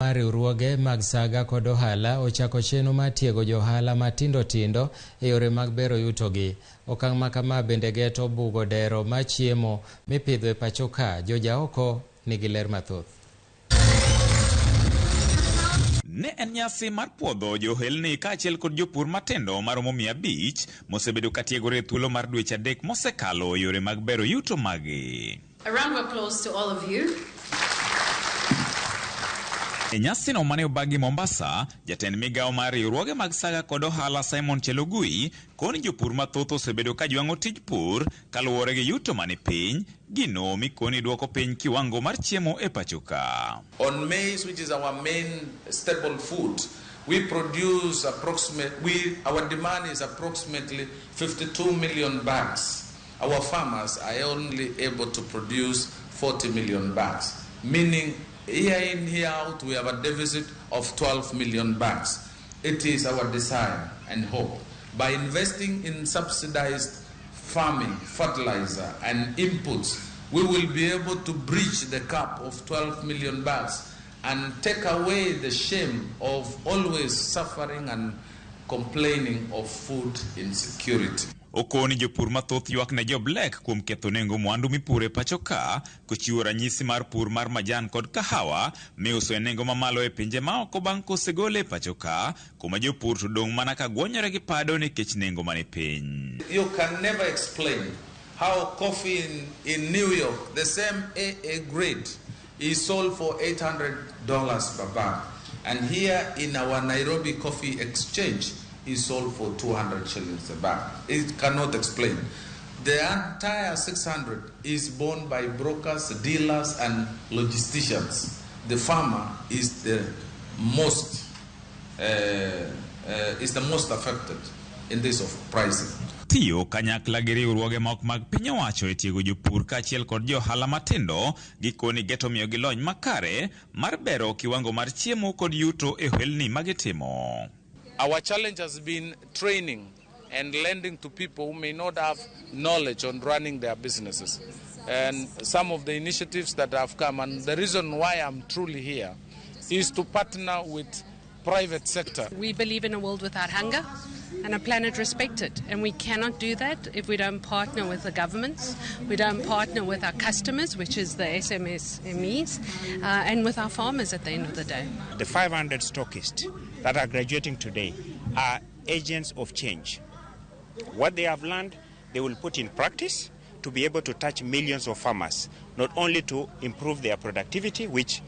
Riwruoge mag saga kod ohala ochako chenro mar tiego johala matindo tindo e yore mag bero yutogi. Okang' ma kama bende geto bugo dero ma chiemo mipidho e pacho ka. Joja oko nigi ler mathoth. Ne en nyasi mar puodho johelni kaachiel kod jopur matendo maromo 500 mosebedo katiegore thuolo mar dweche 3 mosekalo yore mag bero yuto magi. A round of applause to all of you. E nyasi no mane obagi Mombasa, jatend migawo mar riwruoge mag saga kod ohala Simon Chelogui koni jopur mathoth osebedo ka jwang'o tij pur kaluwore gi yuto mani piny, gino mikoni duoko piny kiwango mar chiemo e pacho ka. On maize, which is our main staple food, we produce our demand is approximately 52 million bags. Our farmers are only able to produce 40 million bags, meaning year in, year out, we have a deficit of 12 million bags. It is our desire and hope. By investing in subsidized farming, fertilizer, and inputs, we will be able to breach the cap of 12 million bags and take away the shame of always suffering and complaining of food insecurity. Okoni jopur mathoth ywak ne joblek kuom ketho nengo mwandu mipure pacho ka, kochiwo ranyisi mar pur mar majan kod kahawa miuso e nengo mamalo e pinje maoko bang' kosegole pacho ka, kuma jopur to dong' mana ka gwonyore gi pado nikech nengo mani piny. You can never explain how coffee in New York, the same AA grade, is sold for $800 per bag, and here in our Nairobi Coffee Exchange is sold for 200 shillings a bag. It cannot explain. The entire 600 is borne by brokers, dealers, and logisticians. The farmer is the most affected in this of pricing. Tiyo kanyakla gi riwruoge mok mag piny owacho e tiego jopur kaachiel kod johala matindo gikoni geto miyo gi lony makare mar bero kiwango mar chiemo kod yuto e ohelni magitimo. Our challenge has been training and lending to people who may not have knowledge on running their businesses. And some of the initiatives that have come, and the reason why I'm truly here, is to partner with private sector. We believe in a world without hunger and a planet respected. And we cannot do that if we don't partner with the governments, we don't partner with our customers, which is the SMEs, and with our farmers at the end of the day. The 500 stockists that are graduating today are agents of change. What they have learned, they will put in practice to be able to touch millions of farmers, not only to improve their productivity, which,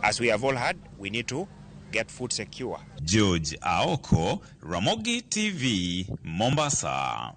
as we have all heard, we need to get food secure. George Aoko, Ramogi TV, Mombasa.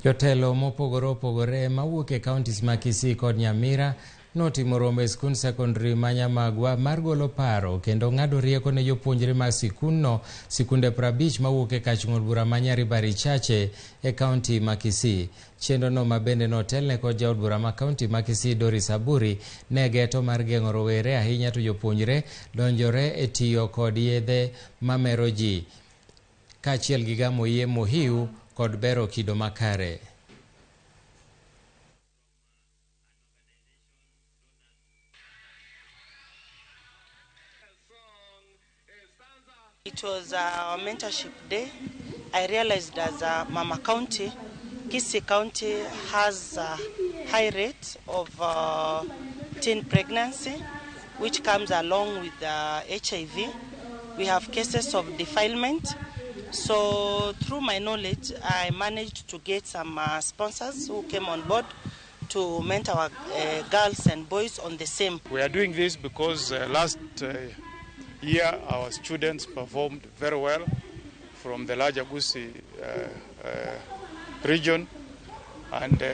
Jotelo mopogore opogore mawuok e counties ma Kisii kod Nyamira notimo romo e skund secondary ma Nyamagwa mar golo paro kendo ng'ado rieko ne jopuonjre mag sikunno sikunde 50 mawuok e kach ng'ol bura ma Nyaribari Chache e county ma Kisii. Chenro no mabende notelne kod jaod bura ma county ma Kisii Doris Aburi ne geto mar geng'o rowere ahinya to jopuonjre donjore e tiyo kod yedhe mamero ji kaachiel gi gamo yie mohiu kod bero kido makare. It was a mentorship day. I realized as a Mama County, Kisii County has a high rate of teen pregnancy, which comes along with HIV. We have cases of defilement. So through my knowledge, I managed to get some sponsors who came on board to mentor our girls and boys on the same. We are doing this because last year our students performed very well from the larger Gusii region, and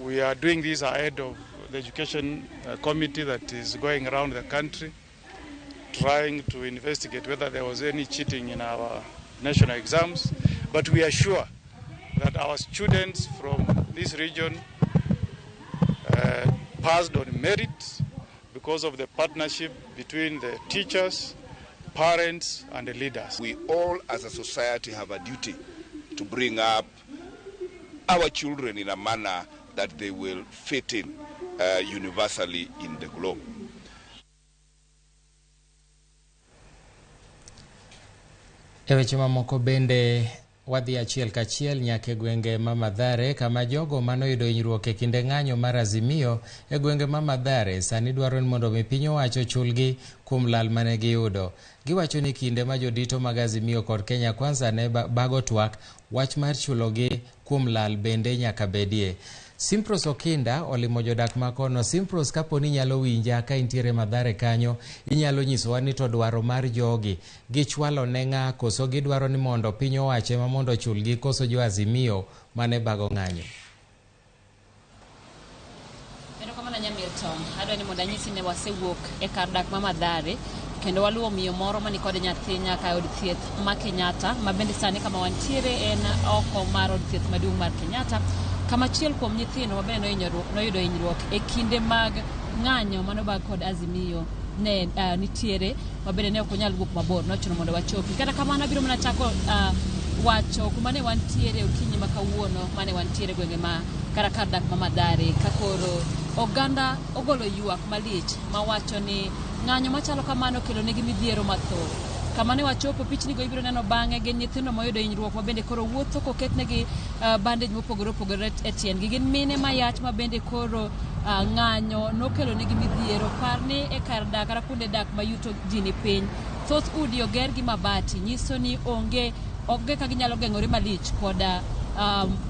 we are doing this ahead of the education committee that is going around the country trying to investigate whether there was any cheating in our national exams. But we are sure that our students from this region passed on merit because of the partnership between the teachers, parents, and the leaders. We all as a society have a duty to bring up our children in a manner that they will fit in universally in the globe. E weche mamoko bende wadhi achiel kachiel nyaka gwenge ma Mathare kama jogo manoyudo hinyruok e kinde ng'anyo mar Azimio e gwenge ma Mathare sani dwaro ni mondo mi piny owacho chulgi kuom lal mane giyudo. Giwacho ni kinde ma jodito mag Azimio kod Kenya Kwanza ne bago twak, wach mar chulogi kuom lal bende nyaka bedie. Simpros Okinda olimo jodak makono. Simpros, kaponi nyalo winja ka intiere Mathare kanyo, inyalo nyisowa ni to dwaro mar jogi gichwalo ne ng'a, koso gidwaro ni mondo piny owache ma mondo chulgi, koso jo Azimio mane bago ng'anyo. Pero kama na Nyamilton, adwa ni mondo anyisi ne wasewuok e kar dak ma Mathare kendo waluwo miyo moro mani kod nyathi nyaka e od thieth ma Kenyatta, ma bende sani kama wantiere en oko mar od thieth maduong' mar Kenyatta. Kama achiel kuom nyithindo ma bende noyudo hinyruok e kinde mag ng'anyo manobag kod Azimio ne nitiere, ma bende ne ok onyal wuok mabor, nochuno mondo wachopi. Kata kamano abiro mana chako wacho kuma ne wantiere okinyi ma kawuono mane wantiere gwenge ma kar dak ma Mathare, ka koro oganda ogolo ywak malich ma wacho ni ng'anyo machalo kamano kelo negi midhiero mathoth. Kama ne wachopo, pichni go ibiro neno bang'e, gin nyithindo moyudo hinyruok ma bende koro wuotho koketnegi bandage mopogore opogore e tiendgi. Gin mine mayach ma bende koro ng'anyo nokelo negi midhiero. Parni e kar dak kata kuonde dak ma yuto ji ni piny, thoth udi oger gi mabati, nyiso ni onge ka ginyalo geng'ore malich koda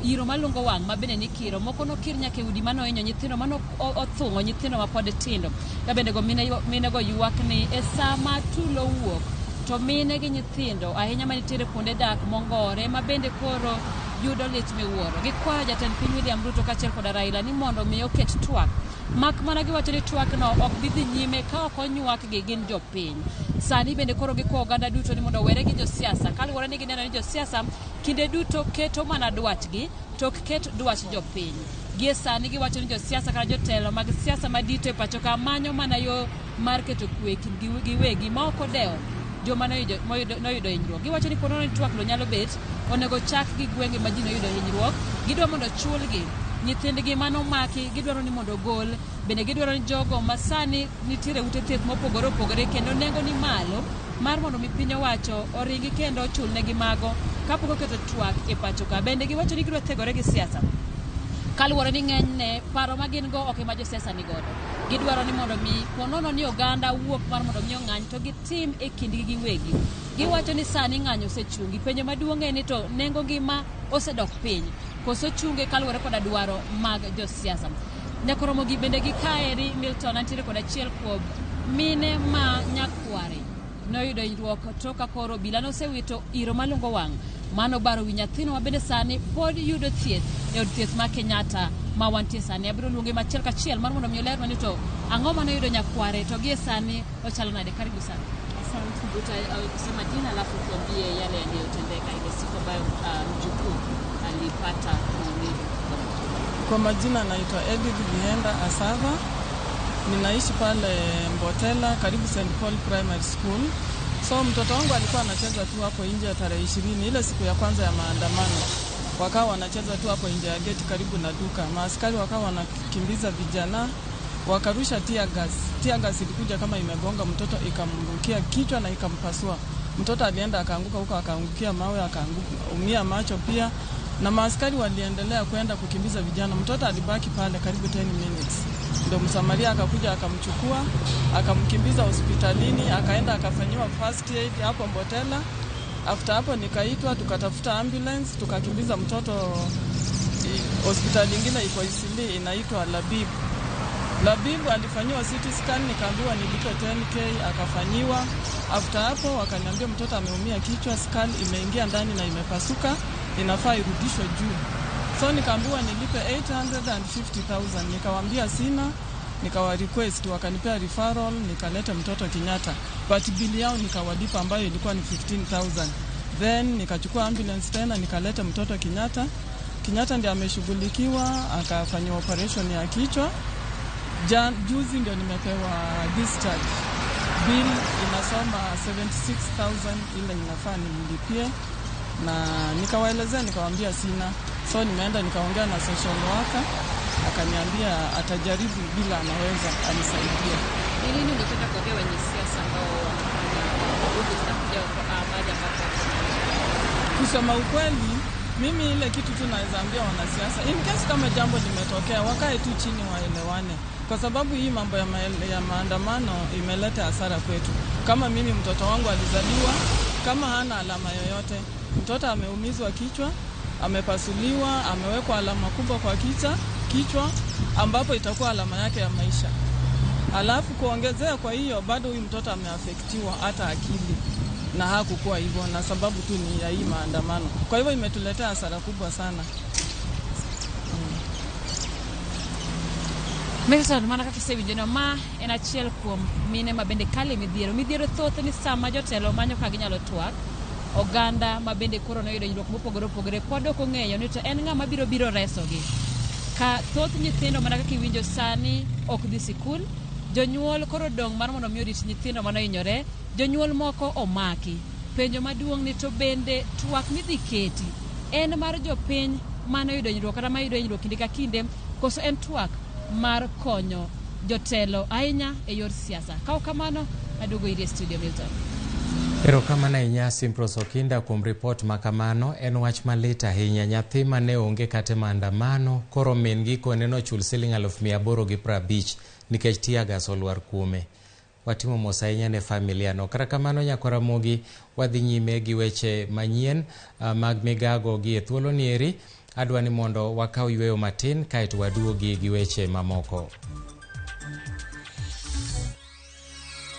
iro malungo wang' ma bende nikiro. Moko nokir nyaka e udi manohinyo nyithindo, mano othung'o nyithindo ma pod tindo. Ka bende go mine go ywak ni e sama tulo wuok, to mine gi nyithindo ahinya manitiere kuonde dak mongore ma bende koro yudo lit miwuoro. Gikwayo jatend piny William Ruto kachiel kod Raila ni mondo mi oket twak. Mak mana giwacho ni twak no ok bidhi nyime ka ok onywak gi gin jopiny. Sani bende koro gikwayo oganda duto ni mondo were gi josiasa, kaluwore ni gineno ni josiasa kinde duto keto mana dwachgi to ok ket dwach jopiny. Gie sani giwacho ni josiasa kata jotelo mag siasa madito e pacho ka manyo mana yo mar keto kwe giwegi ma ok odewo joma noyudo hinyruok. Giwacho ni ponono ni twak lo nyalo bet, onego chak gi gwenge ma ji noyudo hinyruok. Gidwa mondo chulgi nyithindgi manomaki, gidwaro ni mondo gol. Bende gidwaro ni jogo ma sani nitiere ute thieth mopogore opogore kendo nengo ni malo mar mondo mi piny owacho oringi kendo ochul negi mago kapok oketo twak e pacho ka. Bende giwacho ni gidwa thegore gi siasa, kaluwore ni ng'enyne paro ma gin go ok ma josiasa ni godo. Gidwaro ni mondo mi ponono ni oganda wuok mar mondo mi ong'any to gitim e kindgi giwegi. Giwacho ni sani ng'anyo osechungi. Penjo maduong' en ni to nengo ngima osedok piny, koso chunge kaluwore koda dwaro mag josiasa. Nyakoromogi bende gikaeri Milton antiere kod achiel kuom mine ma nyakware noyudo hinyruok toka koro obila nosewito iro malungo wang' mano baro wi nyathino ma bende sani pod yudo thieth e od thieth ma Kenyatta ma wantie sani. Abiro luonge machiel kachiel mar mondo mi olerwa ni to ang'o mane oyudo nyakware to gie sani ochalo nade. Karibu sana. Asante. Utasema jina alafu tuambie yale yaliyotendeka ile siku ambayo mjukuu alipata maumivu. Kwa majina naitwa Edith Bihenda Asava. Ninaishi pale Mbotela karibu St. Paul Primary School. So mtoto wangu alikuwa anacheza tu hapo nje ya tarehe 20 ile siku ya kwanza ya maandamano. Wakawa wanacheza tu hapo nje ya geti karibu na duka. Maaskari wakawa wanakimbiza vijana, wakarusha tear gas. Tear gas ilikuja kama imegonga mtoto, ikamrukia kichwa na ikampasua. Mtoto alienda akaanguka huko, akaangukia mawe, akaumia macho pia. Na maaskari waliendelea kwenda kukimbiza vijana. Mtoto alibaki pale karibu 10 minutes. Ndio msamaria akakuja akamchukua, akamkimbiza hospitalini, akaenda akafanyiwa first aid hapo Mbotela. After hapo nikaitwa, tukatafuta ambulance, tukakimbiza mtoto hospitali nyingine iko Isili inaitwa Labib. Labib alifanyiwa CT scan, nikaambiwa nilipe 10k, akafanyiwa. After hapo wakaniambia mtoto ameumia kichwa, skull imeingia ndani na imepasuka, inafaa irudishwe juu. So nikaambiwa nilipe 850,000, nikawaambia sina, nikawa request, wakanipea referral, nikaleta mtoto Kenyatta. But bili yao nikawalipa ambayo ilikuwa ni 15,000. Then nikachukua ambulance tena nikaleta mtoto Kenyatta. Kenyatta ndiye ameshughulikiwa, akafanywa operation ya kichwa. Juzi ndio nimepewa discharge. Bill inasoma 76,000 ile inafaa nilipie. Na nikawaelezea, nikawaambia sina. So nimeenda nikaongea na social worker, akaniambia atajaribu bila anaweza anisaidia. Nini ungependa kuambia wenye siasa ambao wanafanya huko tunakuja baada ya kusema ukweli, mimi ile kitu tu naweza ambia wanasiasa, in case kama jambo limetokea, wakae tu chini waelewane, kwa sababu hii mambo ya maandamano imeleta hasara kwetu. Kama mimi mtoto wangu alizaliwa kama hana alama yoyote, mtoto ameumizwa kichwa, amepasuliwa, amewekwa alama kubwa kwa kichwa ambapo itakuwa alama yake ya maisha. Alafu kuongezea kwa hiyo bado huyu mtoto ameafektiwa hata akili na hakukuwa hivyo, na sababu tu ni ya hii maandamano. Kwa hivyo imetuletea hasara kubwa sana. Milton, mana kaka sewinjo ma en achiel kuom mine mabende kale midhiero thoth ni sama jotelo manyo ka ginyalo twak oganda mabende koro noyudo hinyruok mopogore opogore pod ok ong'eyo ni to en ng'ama biro resogi. Ka thoth nyithindo mana kaka iwinjo sani ok dhi sikul, jonyuol koro dong' mar mondo mi orit nyithindo manohinyore, jonyuol moko omaki. Penjo maduong' ni to bende twak midhi keti en mar jopiny manoyudo hinyruok kata mayudo hinyruok kinde ka kinde, koso en twak mar konyo jotelo ahinya e yor siasa. Kao kamano aduogo ire studio Milton. Erokamano ahinya Simpros Okinda kuom ripot makamano. En wach malit ahinya. Nyathi mane onge kata maandamano koro min gi kone no chul $850 nikech tiagas olwar kuome. Watimo mos ahinya ne familia no. Kata kamano nyako Ramogi, wadhi nyime gi weche manyien mag Migago gi e thuolo nieri. Adwani mondo wakau yweyo matin kaeto waduogi gi weche mamoko.